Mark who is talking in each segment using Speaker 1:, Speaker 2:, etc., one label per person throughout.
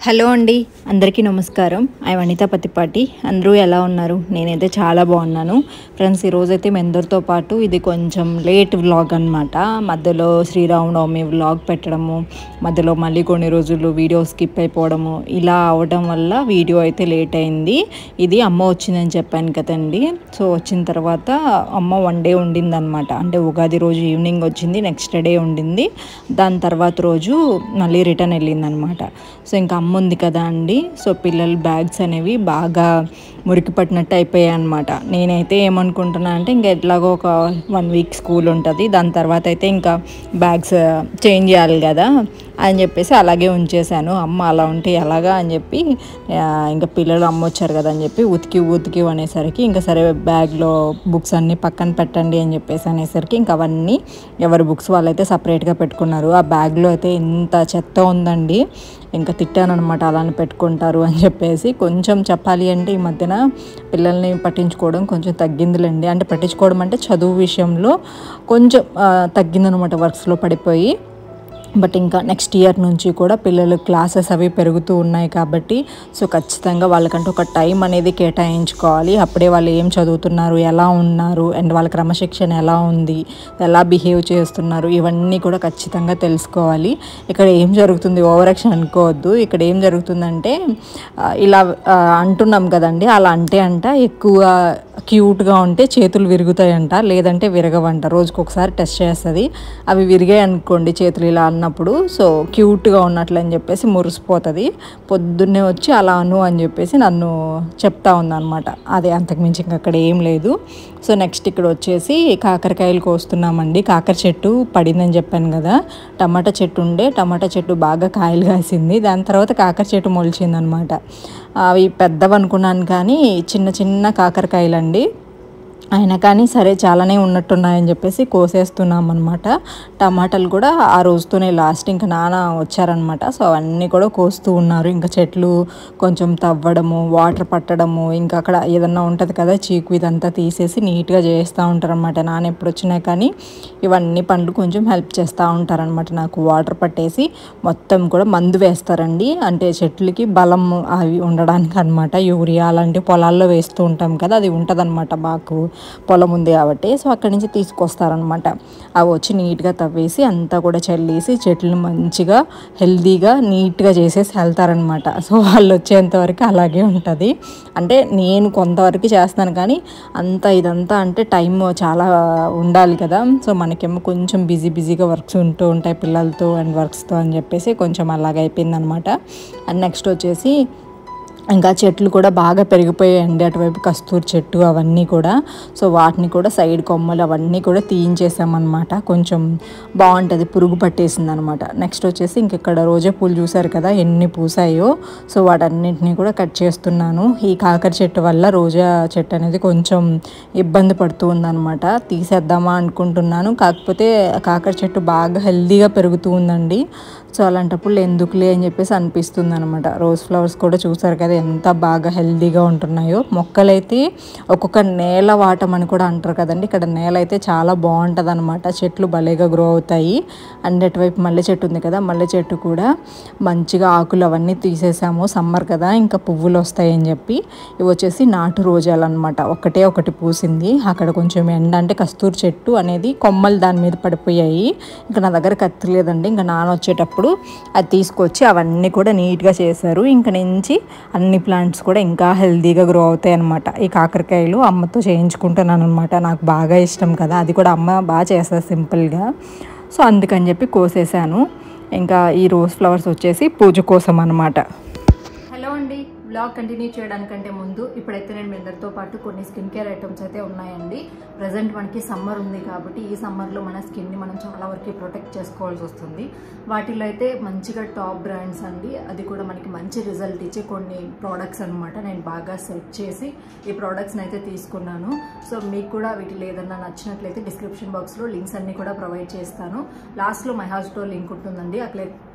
Speaker 1: Hello అండి, అందరికీ నమస్కారం. ఐ వనిత పతిపాటి. అందరూ ఎలా ఉన్నారు? నేనైతే చాలా బాగున్నాను ఫ్రెండ్స్. ఈరోజైతే మీ అందరితో పాటు ఇది కొంచెం లేట్ వ్లాగ్ అనమాట. మధ్యలో శ్రీరామనవమి వ్లాగ్ పెట్టడము, మధ్యలో మళ్ళీ కొన్ని రోజులు వీడియో స్కిప్ అయిపోవడము, ఇలా అవడం వల్ల వీడియో అయితే లేట్ అయింది. ఇది అమ్మ వచ్చిందని చెప్పాను కదండి. సో వచ్చిన తర్వాత అమ్మ 1 డే ఉండిందనమాట. అంటే ఉగాది రోజు ఈవినింగ్ వచ్చింది, నెక్స్ట్ డే ఉండింది. దాని తర్వాత రోజు మళ్ళీ రిటర్న్ వెళ్ళిందనమాట. సో ఇంకా అమ్మ ఉంది కదా అండి. సో పిల్లల బ్యాగ్స్ అనేవి బాగా మురికి పట్టినట్టు అయిపోయాయి అనమాట. నేనైతే ఏమనుకుంటున్నా అంటే ఇంకా ఎట్లాగో ఒక 1 వీక్ స్కూల్ ఉంటుంది, దాని తర్వాత అయితే ఇంకా బ్యాగ్స్ చేంజ్ చేయాలి కదా అని చెప్పేసి అలాగే ఉంచేసాను. అమ్మ అలా ఉంటే ఎలాగా అని చెప్పి ఇంకా పిల్లలు అమ్మ వచ్చారు కదా అని చెప్పి ఉతికి అనేసరికి ఇంకా సరే బ్యాగ్లో బుక్స్ అన్నీ పక్కన పెట్టండి అని చెప్పేసి అనేసరికి ఇంకా అవన్నీ ఎవరి బుక్స్ వాళ్ళైతే సపరేట్గా పెట్టుకున్నారు. ఆ బ్యాగ్లో అయితే ఎంత చెత్త ఉందండి. ఇంకా తిట్టాను అనమాట, అలానే పెట్టుకుంటారు అని చెప్పేసి. కొంచెం చెప్పాలి అంటే ఈ మధ్యన పిల్లల్ని పట్టించుకోవడం కొంచెం తగ్గిందిలేండి. అంటే పట్టించుకోవడం అంటే చదువు విషయంలో కొంచెం తగ్గిందనమాట, వర్క్స్లో పడిపోయి. బట్ ఇంకా నెక్స్ట్ ఇయర్ నుంచి కూడా పిల్లలు క్లాసెస్ అవి పెరుగుతూ ఉన్నాయి కాబట్టి సో ఖచ్చితంగా వాళ్ళకంటే ఒక టైం అనేది కేటాయించుకోవాలి. అప్పుడే వాళ్ళు ఏం చదువుతున్నారు, ఎలా ఉన్నారు, అండ్ వాళ్ళ క్రమశిక్షణ ఎలా ఉంది, ఎలా బిహేవ్ చేస్తున్నారు, ఇవన్నీ కూడా ఖచ్చితంగా తెలుసుకోవాలి. ఇక్కడ ఏం జరుగుతుంది, ఓవర్ యాక్షన్ అనుకోవద్దు. ఇక్కడ ఏం జరుగుతుందంటే ఇలా అంటున్నాం కదండి, అలా అంట ఎక్కువ క్యూట్గా ఉంటే చేతులు విరుగుతాయంట, లేదంటే విరగవంట. రోజుకి ఒకసారి టెస్ట్ చేస్తుంది. అవి విరిగాయి అనుకోండి చేతులు ఇలా అన్నప్పుడు, సో క్యూట్గా ఉన్నట్లు అని చెప్పేసి మురిసిపోతుంది. పొద్దున్నే వచ్చి అలా అను అని చెప్పేసి నన్ను చెప్తా ఉందన్నమాట. అదే, అంతకుమించి ఇంకా అక్కడ ఏం లేదు. సో నెక్స్ట్ ఇక్కడ వచ్చేసి కాకరకాయలు కోస్తున్నామండి. కాకర చెట్టు పడిందని చెప్పాను కదా, టమాటా చెట్టు ఉండే, టమాటా చెట్టు బాగా కాయలు కాసింది. దాని తర్వాత కాకర చెట్టు మొలిచిందనమాట. అవి పెద్దవి అనుకున్నాను కానీ చిన్న చిన్న కాకరకాయలండి. అయినా కానీ సరే చాలానే ఉన్నట్టున్నాయని చెప్పేసి కోసేస్తున్నాం అనమాట. టమాటాలు కూడా ఆ రోజుతోనే లాస్ట్. ఇంకా నాన్న వచ్చారనమాట. సో అవన్నీ కూడా కోస్తూ ఉన్నారు. ఇంకా చెట్లు కొంచెం తవ్వడము, వాటర్ పట్టడము, ఇంకా అక్కడ ఏదన్నా ఉంటుంది కదా చీకు, ఇదంతా తీసేసి నీట్గా చేస్తూ ఉంటారనమాట. నాన్న ఎప్పుడు వచ్చినా కానీ ఇవన్నీ పనులు కొంచెం హెల్ప్ చేస్తూ ఉంటారనమాట. నాకు వాటర్ పట్టేసి మొత్తం కూడా మందు వేస్తారండి. అంటే చెట్లకి బలం అవి ఉండడానికి అనమాట. యూరియా అలాంటి పొలాల్లో వేస్తూ ఉంటాం కదా, అది ఉంటుందన్నమాట. మాకు పొలం ఉంది కాబట్టి సో అక్కడి నుంచి తీసుకొస్తారనమాట. అవి వచ్చి నీట్గా తవ్వేసి అంతా కూడా చల్లేసి చెట్లను మంచిగా హెల్తీగా నీట్గా చేసేసి వెళ్తారనమాట. సో వాళ్ళు వచ్చేంతవరకు అలాగే ఉంటుంది. అంటే నేను కొంతవరకు చేస్తాను కానీ ఇదంతా అంటే టైం చాలా ఉండాలి కదా. సో మనకేమో కొంచెం బిజీగా వర్క్స్ ఉంటూ ఉంటాయి పిల్లలతో అండ్ వర్క్స్తో అని చెప్పేసి కొంచెం అలాగైపోయింది అనమాట. అండ్ నెక్స్ట్ వచ్చేసి ఇంకా చెట్లు కూడా బాగా పెరిగిపోయాయండి అటువైపు, కస్తూరి చెట్టు అవన్నీ కూడా. సో వాటిని కూడా సైడ్ కొమ్మలు అవన్నీ కూడా తీయించేసామన్నమాట. కొంచెం బాగుంటుంది, పురుగు పట్టేసింది అనమాట. నెక్స్ట్ వచ్చేసి ఇంక ఇక్కడ రోజా పూలు చూసారు కదా ఎన్ని పూసాయో. సో వాటన్నింటినీ కూడా కట్ చేస్తున్నాను. ఈ కాకర చెట్టు వల్ల రోజా చెట్టు అనేది కొంచెం ఇబ్బంది పడుతూ ఉందన్నమాట. తీసేద్దామా అనుకుంటున్నాను, కాకపోతే కాకర చెట్టు బాగా హెల్తీగా పెరుగుతూ ఉందండి. సో అలాంటప్పుడు ఎందుకులే అని చెప్పేసి అనిపిస్తుంది అనమాట. రోజ్ ఫ్లవర్స్ కూడా చూసారు కదా ఎంత బాగా హెల్తీగా ఉంటున్నాయో. మొక్కలైతే ఒక్కొక్క నేల వాటం అని కూడా అంటారు కదండి, ఇక్కడ నేల అయితే చాలా బాగుంటుంది అనమాట. చెట్లు భలేగా గ్రో అవుతాయి. అండ్ అటువైపు మల్లె చెట్టు ఉంది కదా, మల్లె చెట్టు కూడా మంచిగా ఆకులు అవన్నీ తీసేసాము. సమ్మర్ కదా ఇంకా పువ్వులు వస్తాయని చెప్పి. ఇవి వచ్చేసి నాటు రోజాలు అనమాట. ఒకటి పూసింది. అక్కడ కొంచెం ఎండ, అంటే కస్తూరి చెట్టు అనేది కొమ్మలు దాని మీద పడిపోయాయి. ఇంకా నా దగ్గర కత్తి లేదండి. ఇంకా నాన్న వచ్చేటప్పుడు అది తీసుకొచ్చి అవన్నీ కూడా నీట్గా చేశారు. ఇంకా నుంచి అన్ని ప్లాంట్స్ కూడా ఇంకా హెల్తీగా గ్రో అవుతాయి అనమాట. ఈ కాకరకాయలు అమ్మతో చేయించుకుంటున్నాను అనమాట. నాకు బాగా ఇష్టం కదా, అది కూడా అమ్మ బాగా చేస్తారు సింపుల్గా. సో అందుకని చెప్పి కోసేసాను. ఇంకా ఈ రోజ్ ఫ్లవర్స్ వచ్చేసి పూజ కోసం అనమాట. హలో అండి, బ్లాగ్ కంటిన్యూ చేయడానికంటే ముందు ఇప్పుడైతే నేను మీ అందరితో పాటు కొన్ని స్కిన్ కేర్ ఐటమ్స్ అయితే ఉన్నాయండి. ప్రజెంట్ మనకి సమ్మర్ ఉంది కాబట్టి ఈ సమ్మర్లో మన స్కిన్ని మనం చాలా వరకు ప్రొటెక్ట్ చేసుకోవాల్సి వస్తుంది. వాటిలో అయితే మంచిగా టాప్ బ్రాండ్స్ అండి, అది కూడా మనకి మంచి రిజల్ట్ ఇచ్చే కొన్ని ప్రోడక్ట్స్ అనమాట. నేను బాగా సెర్చ్ చేసి ఈ ప్రోడక్ట్స్ని అయితే తీసుకున్నాను. సో మీకు కూడా వీటిలో ఏదన్నా నచ్చినట్లయితే డిస్క్రిప్షన్ బాక్స్లో లింక్స్ అన్నీ కూడా ప్రొవైడ్ చేస్తాను. లాస్ట్లో మై హాస్ స్టోర్ లింక్ ఉంటుందండి,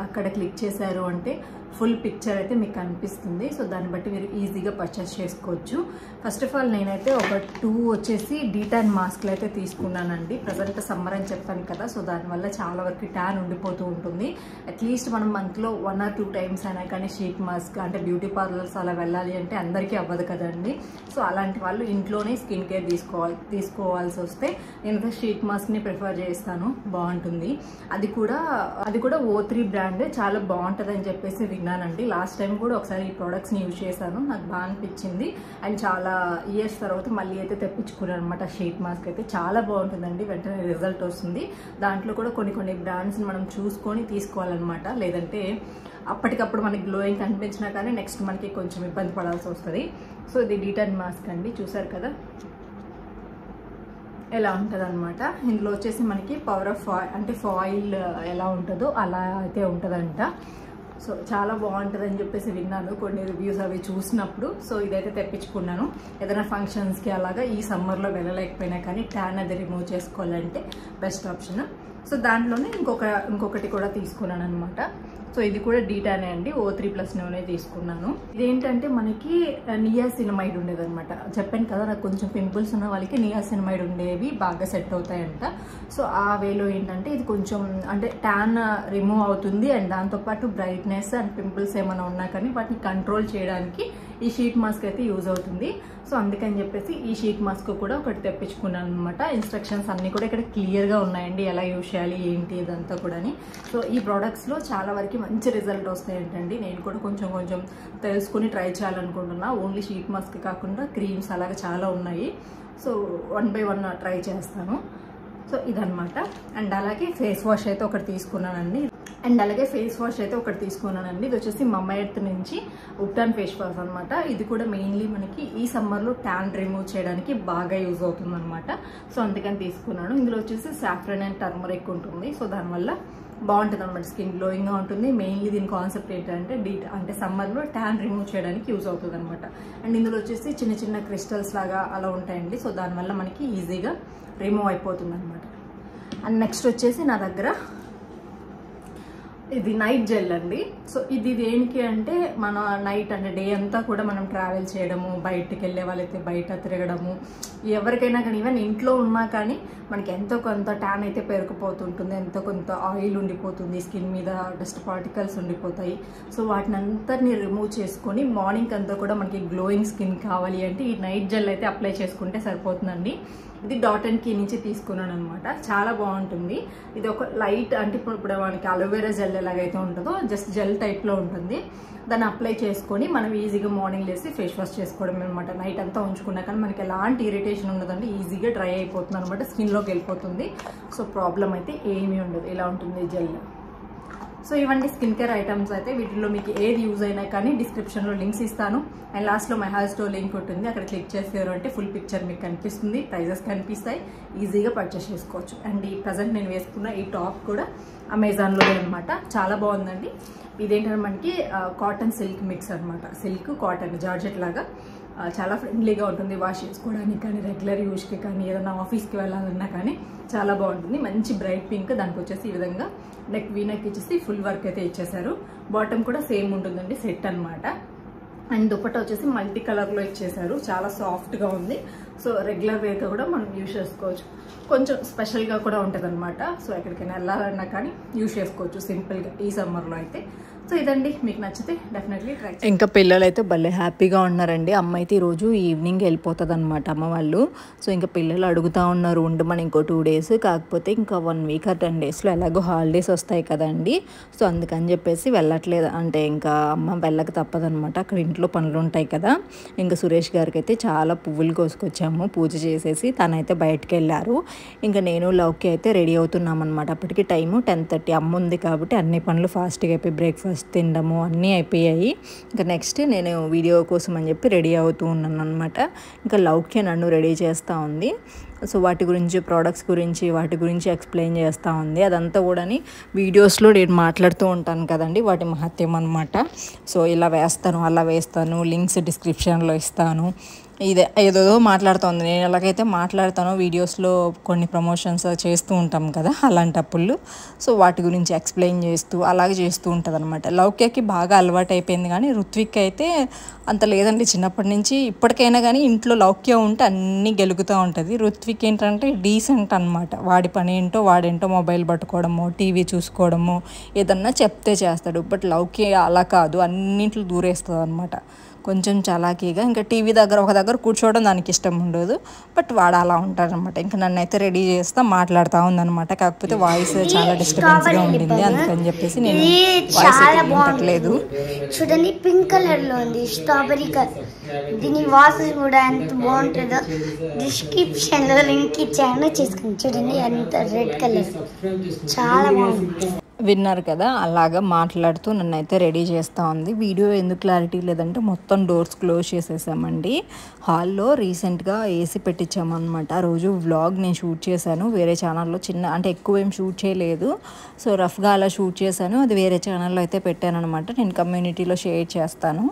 Speaker 1: అక్కడ క్లిక్ చేశారు అంటే ఫుల్ పిక్చర్ అయితే మీకు కనిపిస్తుంది. సో దాన్ని దాన్ని బట్టి మీరు ఈజీగా పర్చేస్ చేసుకోవచ్చు. ఫస్ట్ ఆఫ్ ఆల్ నేనైతే ఒక 2 వచ్చేసి డీటాన్ మాస్క్లు అయితే తీసుకున్నానండి. ప్రజెంట్ సమ్మర్ అని చెప్పాను కదా, సో దానివల్ల చాలా వరకు ట్యాన్ ఉండిపోతూ ఉంటుంది. అట్లీస్ట్ మనం మంత్లో 1 or 2 టైమ్స్ అయినా కానీ షీట్ మాస్క్ అంటే బ్యూటీ పార్లర్స్ అలా వెళ్ళాలి అంటే అందరికీ అవ్వదు కదండి. సో అలాంటి వాళ్ళు ఇంట్లోనే స్కిన్ కేర్ తీసుకోవాల్సి వస్తే నేను షీట్ మాస్క్ని ప్రిఫర్ చేస్తాను, బాగుంటుంది. అది కూడా O3 బ్రాండ్ చాలా బాగుంటుంది అని చెప్పేసి విన్నానండి. లాస్ట్ టైం కూడా ఒకసారి ఈ ప్రోడక్ట్స్ని యూజ్ చేశాను, నాకు బాగా అనిపించింది. అండ్ చాలా ఇయర్స్ తర్వాత మళ్ళీ అయితే తెప్పించుకున్నాను అనమాట. షీట్ మాస్క్ అయితే చాలా బాగుంటుందండి, వెంటనే రిజల్ట్ వస్తుంది. దాంట్లో కూడా కొన్ని బ్రాండ్స్ని మనం చూసుకొని తీసుకోవాలన్నమాట, లేదంటే అప్పటికప్పుడు మనకి గ్లోయింగ్ కనిపించినా కానీ నెక్స్ట్ మనకి కొంచెం ఇబ్బంది పడాల్సి వస్తుంది. సో ఇది డీటాన్ మాస్క్ అండి, చూసారు కదా ఎలా ఉంటుంది అనమాట. ఇందులో వచ్చేసి మనకి పవర్ ఆఫ్ అంటే ఫాయిల్ ఎలా ఉంటుందో అలా అయితే ఉంటుందంట. సో చాలా బాగుంటుంది అని చెప్పేసి విన్నాను కొన్ని రివ్యూస్ అవి చూసినప్పుడు. సో ఇదైతే తెప్పించుకున్నాను. ఏదైనా ఫంక్షన్స్కి అలాగా ఈ సమ్మర్లో వెళ్ళలేకపోయినా కానీ ట్యాన్ అది రిమూవ్ చేసుకోవాలంటే బెస్ట్ ఆప్షన్. సో దాంట్లోనే ఇంకొకటి కూడా తీసుకున్నాను అనమాట. సో ఇది కూడా డీటానే అండి, O3+నే తీసుకున్నాను. ఇదేంటంటే మనకి నియాసినమైడ్ ఉండేదన్నమాట. చెప్పాను కదా నాకు కొంచెం పింపుల్స్ ఉన్న వాళ్ళకి నియాసినమైడ్ ఉండేవి బాగా సెట్ అవుతాయంట. సో ఆ వేలో ఏంటంటే ఇది కొంచెం అంటే ట్యాన్ రిమూవ్ అవుతుంది అండ్ దాంతోపాటు బ్రైట్నెస్ అండ్ పింపుల్స్ ఏమైనా ఉన్నా కానీ వాటిని కంట్రోల్ చేయడానికి ఈ షీట్ మాస్క్ అయితే యూజ్ అవుతుంది. సో అందుకని చెప్పేసి ఈ షీట్ మాస్క్ కూడా ఒకటి తెప్పించుకున్నాను అనమాట. ఇన్స్ట్రక్షన్స్ అన్నీ కూడా ఇక్కడ క్లియర్గా ఉన్నాయండి, ఎలా యూజ్ చేయాలి ఏంటి ఇదంతా కూడా. సో ఈ ప్రోడక్ట్స్లో చాలా వరకు మంచి రిజల్ట్ వస్తాయంటండి. నేను కూడా కొంచెం తెలుసుకుని ట్రై చేయాలనుకుంటున్నా. ఓన్లీ షీట్ మాస్క్ కాకుండా క్రీమ్స్ అలాగే చాలా ఉన్నాయి. సో 1 by 1 ట్రై చేస్తాను. సో ఇదనమాట. అండ్ అలాగే ఫేస్ వాష్ అయితే ఒకటి తీసుకున్నానండి. ఇది వచ్చేసి మమ్మా ఎర్త్ నుంచి ఉప్టాన్ ఫేస్ వాష్ అనమాట. ఇది కూడా మెయిన్లీ మనకి ఈ సమ్మర్లో ట్యాన్ రిమూవ్ చేయడానికి బాగా యూజ్ అవుతుంది అనమాట. సో అందుకని తీసుకున్నాను. ఇందులో వచ్చేసి సాఫ్రన్ అండ్ టర్మరిక్ ఉంటుంది. సో దానివల్ల బాగుంటుంది అనమాట, స్కిన్ గ్లోయింగ్గా ఉంటుంది. మెయిన్లీ దీని కాన్సెప్ట్ ఏంటంటే అంటే సమ్మర్లో ట్యాన్ రిమూవ్ చేయడానికి యూజ్ అవుతుంది అనమాట. అండ్ ఇందులో వచ్చేసి చిన్న క్రిస్టల్స్ లాగా అలా ఉంటాయండి. సో దానివల్ల మనకి ఈజీగా రిమూవ్ అయిపోతుంది అనమాట. అండ్ నెక్స్ట్ వచ్చేసి నా దగ్గర ఇది నైట్ జెల్ అండి. సో ఇది దేనికి అంటే మన నైట్ అంటే డే అంతా కూడా మనం ట్రావెల్ చేయడము, బయటికి వెళ్ళే వాళ్ళైతే బయట తిరగడము, ఎవరికైనా కానీ ఈవెన్ ఇంట్లో ఉన్నా కానీ మనకి ఎంతో కొంత ట్యాన్ అయితే పెరిగిపోతుంటుంది, ఎంతో కొంత ఆయిల్ ఉండిపోతుంది, స్కిన్ మీద డస్ట్ పార్టికల్స్ ఉండిపోతాయి. సో వాటిని అంతటిని రిమూవ్ చేసుకొని మార్నింగ్ అంతా కూడా మనకి గ్లోయింగ్ స్కిన్ కావాలి అంటే ఈ నైట్ జెల్ అయితే అప్లై చేసుకుంటే సరిపోతుందండి. ఇది డాట్&కీ నుంచి తీసుకున్నాను అనమాట. చాలా బాగుంటుంది. ఇది ఒక లైట్ అంటే ఇప్పుడు మనకి అలోవెరా జెల్ ఎలాగైతే ఉంటుందో జస్ట్ జెల్ టైప్లో ఉంటుంది. దాన్ని అప్లై చేసుకొని మనం ఈజీగా మార్నింగ్ లేసి ఫేస్ వాష్ చేసుకోవడం అనమాట. నైట్ అంతా ఉంచుకున్నా కానీ మనకి ఎలాంటి ఇరిటేషన్ ఉండదండి, ఈజీగా డ్రై అయిపోతుంది అనమాట, స్కిన్లోకి వెళ్ళిపోతుంది. సో ప్రాబ్లం అయితే ఏమీ ఉండదు, ఇలా ఉంటుంది జెల్. సో ఇవన్నీ స్కిన్ కేర్ ఐటమ్స్ అయితే. వీటిలో మీకు ఏది యూజ్ అయినా కానీ డిస్క్రిప్షన్లో లింక్స్ ఇస్తాను. అండ్ లాస్ట్లో మై హాల్ స్టోర్ లింక్ ఉంటుంది, అక్కడ క్లిక్ చేసారు అంటే ఫుల్ పిక్చర్ మీకు కనిపిస్తుంది, ప్రైజెస్ కనిపిస్తాయి, ఈజీగా పర్చేస్ చేసుకోవచ్చు. అండ్ ఈ ప్రజెంట్ నేను వేసుకున్న ఈ టాప్ కూడా అమెజాన్లో అనమాట, చాలా బాగుందండి. ఇదేంటంటే మనకి కాటన్ సిల్క్ మిక్స్ అనమాట, సిల్క్ కాటన్ జార్జెట్ లాగా చాలా ఫ్రెండ్లీగా ఉంటుంది. వాష్ చేసుకోవడానికి కానీ రెగ్యులర్ యూజ్కి కానీ ఏదైనా ఆఫీస్కి వెళ్ళాలన్నా కానీ చాలా బాగుంటుంది. మంచి బ్రైట్ పింక్, దానికి వచ్చేసి ఈ విధంగా నెక్ వీనెక్ ఇచ్చేసి ఫుల్ వర్క్ అయితే ఇచ్చేసారు. బాటమ్ కూడా సేమ్ ఉంటుందండి, సెట్ అనమాట. అండ్ దుపట్టా వచ్చేసి మల్టీ కలర్లో ఇచ్చేసారు, చాలా సాఫ్ట్గా ఉంది. సో రెగ్యులర్ వేర్గా కూడా మనం యూజ్ చేసుకోవచ్చు, కొంచెం స్పెషల్గా కూడా ఉంటుంది అనమాట. సో ఎక్కడికైనా వెళ్ళాలన్నా కానీ యూజ్ చేసుకోవచ్చు సింపుల్గా ఈ సమ్మర్లో అయితే. సో ఇదండి, మీకు నచ్చితే డెఫినెట్లీ ట్రై చేయండి. ఇంకా పిల్లలు అయితే భలే హ్యాపీగా ఉన్నారండి. అమ్మ అయితే ఈరోజు ఈవినింగ్ వెళ్ళిపోతుంది అనమాట అమ్మ వాళ్ళు. సో ఇంకా పిల్లలు అడుగుతూ ఉన్నారు ఉండమని ఇంకో 2 days, కాకపోతే ఇంకా 1 week or 10 daysలో ఎలాగో హాలిడేస్ వస్తాయి కదండి. సో అందుకని చెప్పేసి వెళ్ళట్లేదు, అంటే ఇంకా అమ్మ వెళ్ళక తప్పదనమాట, అక్కడ ఇంట్లో పనులు ఉంటాయి కదా. ఇంకా సురేష్ గారికి అయితే చాలా పువ్వులు కోసుకొచ్చాము, పూజ చేసేసి తనైతే బయటకు వెళ్ళారు. ఇంకా నేను లవ్కి అయితే రెడీ అవుతున్నాం అనమాట. అప్పటికి టైము 10:30. అమ్మ ఉంది కాబట్టి అన్ని పనులు ఫాస్ట్గా అయిపోయి బ్రేక్ఫాస్ట్ తినడము అన్నీ అయిపోయాయి. ఇంకా నెక్స్ట్ నేను వీడియో కోసం అని చెప్పి రెడీ అవుతూ ఉన్నాను అనమాట. ఇంకా లవ్కి నన్ను రెడీ చేస్తూ ఉంది. సో వాటి గురించి, ప్రోడక్ట్స్ గురించి, వాటి గురించి ఎక్స్ప్లెయిన్ చేస్తూ ఉంది. అదంతా కూడా వీడియోస్లో నేను మాట్లాడుతూ ఉంటాను కదండి, వాటి మహత్యం అనమాట. సో ఇలా వేస్తాను, అలా వేస్తాను, లింక్స్ డిస్క్రిప్షన్లో ఇస్తాను. ఇదే ఏదేదో మాట్లాడుతోంది. నేను ఎలాగైతే మాట్లాడతానో వీడియోస్లో కొన్ని ప్రమోషన్స్ చేస్తూ ఉంటాం కదా అలాంటప్పుడు, సో వాటి గురించి ఎక్స్ప్లెయిన్ చేస్తూ అలాగే చేస్తూ ఉంటుంది అనమాట. లౌక్యకి బాగా అలవాటు అయిపోయింది, కానీ రుత్విక్ అయితే అంత లేదండి. చిన్నప్పటి నుంచి ఇప్పటికైనా కానీ ఇంట్లో లౌక్య ఉంటే అన్నీ గెలుగుతూ ఉంటుంది. రుత్విక్ ఏంటంటే డీసెంట్ అనమాట. వాడి పని ఏంటో వాడేంటో మొబైల్ పట్టుకోవడము, టీవీ చూసుకోవడము, ఏదన్నా చెప్తే చేస్తాడు. బట్ లౌక్య అలా కాదు, అన్నింట్లో దూరేస్తుంది అనమాట. కొంచెం చలాకీగా, ఇంకా టీవీ దగ్గర ఒక దగ్గర కూర్చోవడం దానికి ఇష్టం ఉండదు. బట్ వాడు అలా ఉంటాడనమాట. ఇంకా నన్ను అయితే రెడీ చేస్తా మాట్లాడుతూ ఉందనమాట. కాకపోతే వాయిస్ చాలా డిస్టర్బెన్స్గా ఉండింది, అందుకని చెప్పేసి నేను వాయిస్ అయితే వినట్లేదు.
Speaker 2: చూడండి, పింక్ కలర్ లో ఉంది, స్ట్రాబెరీ కలర్. దీని వాసన కూడా ఎంత బాగుంటుందో డిస్క్రిప్షన్ లో లింక్ ఇచ్చాను, చేసుకుని చూడండి. ఎంత రెడ్ కలర్, చాలా బాగుంటుంది.
Speaker 1: విన్నారు కదా, అలాగా మాట్లాడుతూ నన్ను అయితే రెడీ చేస్తూ ఉంది. వీడియో ఎందుకు క్లారిటీ లేదంటే మొత్తం డోర్స్ క్లోజ్ చేసేసామండి. హాల్లో రీసెంట్గా ఏసీ పెట్టించామన్నమాట. ఆ రోజు వ్లాగ్ నేను షూట్ చేశాను వేరే ఛానల్లో, చిన్న అంటే ఎక్కువ ఏం షూట్ చేయలేదు. సో రఫ్గా అలా షూట్ చేశాను, అది వేరే ఛానల్లో అయితే పెట్టాను అనమాట. నేను కమ్యూనిటీలో షేర్ చేస్తాను.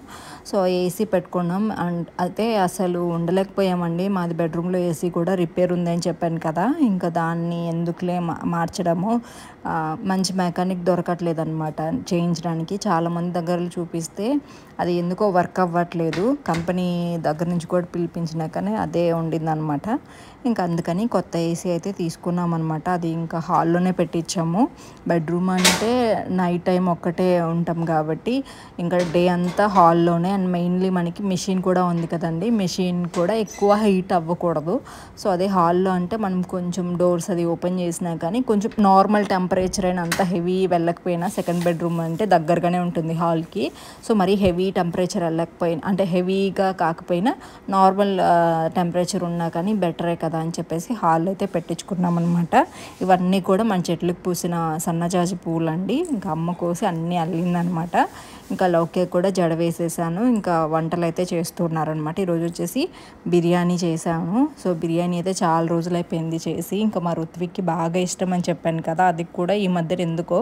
Speaker 1: సో ఏసీ పెట్టుకున్నాం. అండ్ అయితే అసలు ఉండలేకపోయామండి. మాది బెడ్రూమ్లో ఏసీ కూడా రిపేర్ ఉందని చెప్పాను కదా, ఇంకా దాన్ని ఎందుకులే మార్చడము, మంచి మెకానిక్ దొరకట్లేదు అనమాట చేయించడానికి. చాలామంది దగ్గరలు చూపిస్తే అది ఎందుకో వర్క్ అవ్వట్లేదు. కంపెనీ దగ్గర నుంచి కూడా పిలిపించినా కానీ అదే ఉండిందనమాట. ఇంకా అందుకని కొత్త ఏసీ అయితే తీసుకున్నాం అనమాట. అది ఇంకా హాల్లోనే పెట్టించాము. బెడ్రూమ్ అంటే నైట్ టైం ఒక్కటే ఉంటాం కాబట్టి ఇంకా డే అంతా హాల్లోనే. అండ్ మెయిన్లీ మనకి మెషిన్ కూడా ఉంది కదండి, మెషిన్ కూడా ఎక్కువ హీట్ అవ్వకూడదు. సో అదే హాల్లో అంటే మనం కొంచెం డోర్స్ అది ఓపెన్ చేసినా కానీ కొంచెం నార్మల్ టెంపరేచర్ అయినా, అంత హెవీ వెళ్ళకపోయినా, సెకండ్ బెడ్రూమ్ అంటే దగ్గరగానే ఉంటుంది హాల్కి. సో మరీ హెవీ టెంపరేచర్ వెళ్ళకపోయినా, అంటే హెవీగా కాకపోయినా నార్మల్ టెంపరేచర్ ఉన్నా కానీ బెటరే కదా అని చెప్పేసి హాల్ అయితే పెట్టించుకున్నాం అనమాట. ఇవన్నీ కూడా మన చెట్లకు పూసిన సన్నజాజి పూలు అండి. ఇంకా అమ్మ కోసి అన్నీ అల్లిందనమాట. ఇంకా లౌక్య కూడా జడ వేసేసాను. ఇంకా వంటలు అయితే చేస్తున్నారనమాట. ఈరోజు వచ్చేసి బిర్యానీ చేశాను. సో బిర్యానీ అయితే చాలా రోజులు అయిపోయింది చేసి. ఇంకా మా రుత్విక్కి బాగా ఇష్టం అని చెప్పాను కదా, అది కూడా ఈ మధ్య ఎందుకో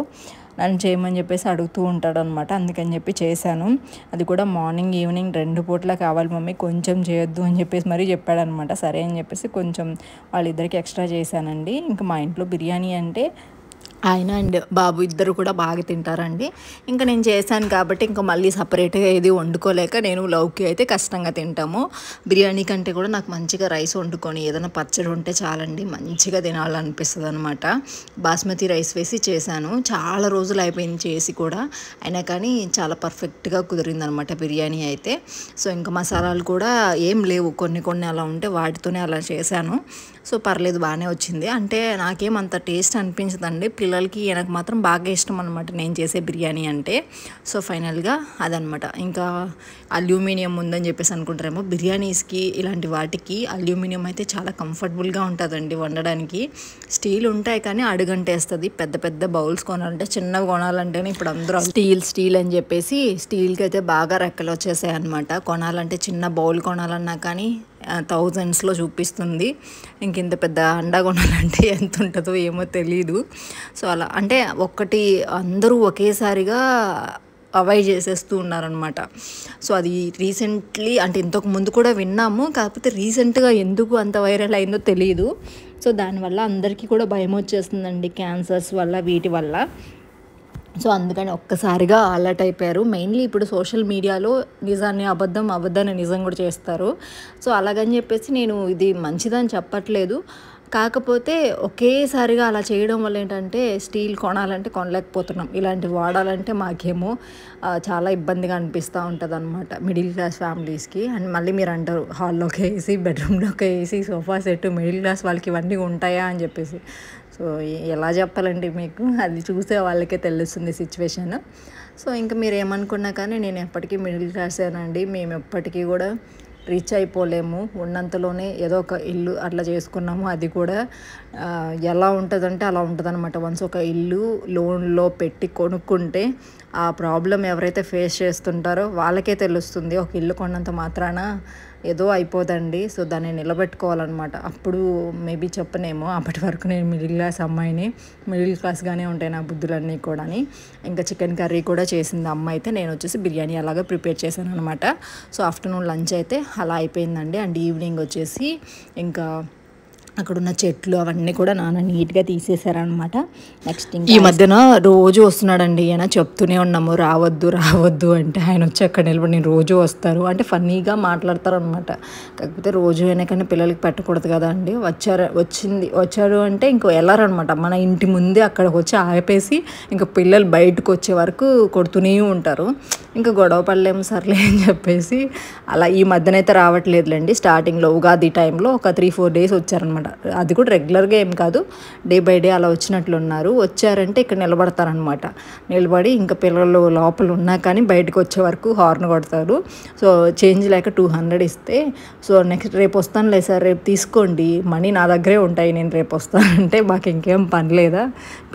Speaker 1: నన్ను చేయమని చెప్పేసి అడుగుతూ ఉంటాడు అనమాట. అందుకని చెప్పి చేశాను. అది కూడా మార్నింగ్ ఈవినింగ్ 2 పూట్ల కావాలి మమ్మీ, కొంచెం చేయొద్దు అని చెప్పేసి మరీ చెప్పాడనమాట. సరే అని చెప్పేసి కొంచెం వాళ్ళిద్దరికి ఎక్స్ట్రా చేశానండి. ఇంకా మా ఇంట్లో బిర్యానీ అంటే ఆయన అండ్ బాబు ఇద్దరు కూడా బాగా తింటారండి. ఇంకా నేను చేశాను కాబట్టి ఇంకా మళ్ళీ సపరేట్గా ఏది వండుకోలేక నేను లౌకి అయితే కష్టంగా తింటాము. బిర్యానీ కంటే కూడా నాకు మంచిగా రైస్ వండుకొని ఏదైనా పచ్చడి ఉంటే చాలండి, మంచిగా తినాలనిపిస్తుంది అనమాట. బాస్మతి రైస్ వేసి చేశాను. చాలా రోజులు అయిపోయింది చేసి కూడా, అయినా కానీ చాలా పర్ఫెక్ట్గా కుదిరిందనమాట బిర్యానీ అయితే. సో ఇంకా మసాలాలు కూడా ఏం లేవు, కొన్ని కొన్ని అలా ఉంటే వాటితోనే అలా చేశాను. సో పర్లేదు, బాగానే వచ్చింది. అంటే నాకేం అంత టేస్ట్ అనిపించదండి, పిల్లలకి నాకు మాత్రం బాగా ఇష్టం అనమాట నేను చేసే బిర్యానీ అంటే. సో ఫైనల్గా అదనమాట. ఇంకా అల్యూమినియం ఉందని చెప్పేసి అనుకుంటారేమో, బిర్యానీస్కి ఇలాంటి వాటికి అల్యూమినియం అయితే చాలా కంఫర్టబుల్గా ఉంటుందండి వండడానికి. స్టీల్ ఉంటాయి కానీ అడుగంటేస్తుంది. పెద్ద పెద్ద బౌల్స్ కొనాలంటే, చిన్నవి కొనాలంటేనే ఇప్పుడు అందరూ స్టీల్ అని చెప్పేసి స్టీల్కి అయితే బాగా రెక్కలు వచ్చేసాయి అనమాట. కొనాలంటే చిన్న బౌల్ కొనాలన్నా కానీ థౌజండ్స్లో చూపిస్తుంది. ఇంత పెద్ద అండా కొనాలంటే ఎంత ఉంటుందో ఏమో తెలీదు. సో అలా అంటే ఒక్కటి అందరూ ఒకేసారిగా అవాయిడ్ చేసేస్తూ ఉన్నారనమాట. సో అది రీసెంట్లీ, అంటే ఇంతకు ముందు కూడా విన్నాము, కాకపోతే రీసెంట్గా ఎందుకు అంత వైరల్ అయిందో తెలియదు. సో దానివల్ల అందరికీ కూడా భయం వచ్చేస్తుందండి, క్యాన్సర్స్ వల్ల వీటి వల్ల. సో అందుకని ఒక్కసారిగా అలర్ట్ అయిపోయారు. మెయిన్లీ ఇప్పుడు సోషల్ మీడియాలో నిజాన్ని అబద్ధాన్ని నిజం కూడా చేస్తారు. సో అలాగని చెప్పేసి నేను ఇది మంచిదని చెప్పట్లేదు, కాకపోతే ఒకేసారిగా అలా చేయడం వల్ల ఏంటంటే స్టీల్ కొనాలంటే కొనలేకపోతున్నాం, ఇలాంటివి వాడాలంటే మాకేమో చాలా ఇబ్బందిగా అనిపిస్తూ ఉంటుంది అనమాట మిడిల్ క్లాస్ ఫ్యామిలీస్కి. అండ్ మళ్ళీ మీరు అంటారు హాల్లోకి వేసి, బెడ్రూమ్లోకి వేసి, సోఫా సెట్ మిడిల్ క్లాస్ వాళ్ళకి ఇవన్నీ ఉంటాయా అని చెప్పేసి. సో ఎలా చెప్పాలండి మీకు, అది చూసే వాళ్ళకే తెలుస్తుంది సిచ్యువేషన్. సో ఇంకా మీరు ఏమనుకున్నా కానీ నేను ఎప్పటికీ మిడిల్ క్లాసేనండి. మేము ఎప్పటికీ కూడా రీచ్ అయిపోలేము, ఉన్నంతలోనే ఏదో ఒక ఇల్లు అట్లా చేసుకున్నాము. అది కూడా ఎలా ఉంటుందంటే అలా ఉంటుంది అనమాట. వన్స్ ఒక ఇల్లు లోన్లో పెట్టి కొనుక్కుంటే ఆ ప్రాబ్లం ఎవరైతే ఫేస్ చేస్తుంటారో వాళ్ళకే తెలుస్తుంది. ఒక ఇల్లు కొన్నంత మాత్రాన ఏదో అయిపోదండి. సో దాన్ని నిలబెట్టుకోవాలన్నమాట. అప్పుడు మేబీ చెప్పనేమో, అప్పటి వరకు నేను మిడిల్ క్లాస్ అమ్మాయిని, మిడిల్ క్లాస్గానే ఉంటాయి నా బుద్ధులన్నీ కూడా. ఇంకా చికెన్ కర్రీ కూడా చేసింది అమ్మ అయితే, నేను వచ్చేసి బిర్యానీ అలాగా ప్రిపేర్ చేశాను అనమాట. సో ఆఫ్టర్నూన్ లంచ్ అయితే అలా అయిపోయిందండి. అండ్ ఈవినింగ్ వచ్చేసి ఇంకా అక్కడున్న చెట్లు అవన్నీ కూడా నాన్న నీట్గా తీసేశారనమాట. నెక్స్ట్ ఈ మధ్యన రోజు వస్తున్నాడండి ఈయన, చెప్తూనే ఉన్నాము రావద్దు రావద్దు అంటే, ఆయన వచ్చి అక్కడ నిలబడి నేను రోజు వస్తారు అంటే ఫన్నీగా మాట్లాడతారు అనమాట. కాకపోతే రోజు అయినా కానీ పిల్లలకి పెట్టకూడదు కదా అండి. వచ్చారు అంటే ఇంకో వెళ్ళారనమాట. మన ఇంటి ముందే అక్కడికి వచ్చి ఆపేసి ఇంకా పిల్లలు బయటకు వచ్చే వరకు కొడుతూనే ఉంటారు. ఇంకా గొడవ పడలేము సర్లే అని చెప్పేసి అలా ఈ మధ్యనైతే రావట్లేదులేండి. స్టార్టింగ్లో ఉగాది టైంలో ఒక 3-4 డేస్ వచ్చారనమాట. అది కూడా రెగ్యులర్గా ఏం కాదు, డే బై డే అలా వచ్చినట్లున్నారు. వచ్చారంటే ఇక్కడ నిలబడతారనమాట. నిలబడి ఇంకా పిల్లలు లోపల ఉన్నా కానీ బయటకు వచ్చే వరకు హార్న్ కొడతారు. సో చేంజ్ లేక 200 ఇస్తే, సో నెక్స్ట్ రేపు వస్తానులే సార్, రేపు తీసుకోండి, మనీ నా దగ్గరే ఉంటాయి, నేను రేపు వస్తానంటే మాకు ఇంకేం పని లేదా,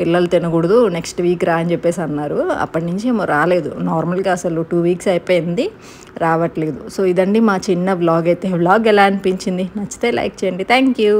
Speaker 1: పిల్లలు తినకూడదు, నెక్స్ట్ వీక్ రా అని చెప్పేసి అన్నారు. అప్పటి నుంచి ఏమో రాలేదు. నార్మల్గా అసలు 2 వీక్స్ అయిపోయింది, రావట్లేదు. సో ఇదండి మా చిన్న వ్లాగ్ అయితే. వ్లాగ్ ఎలా అనిపించింది? నచ్చితే లైక్ చేయండి. Thank you.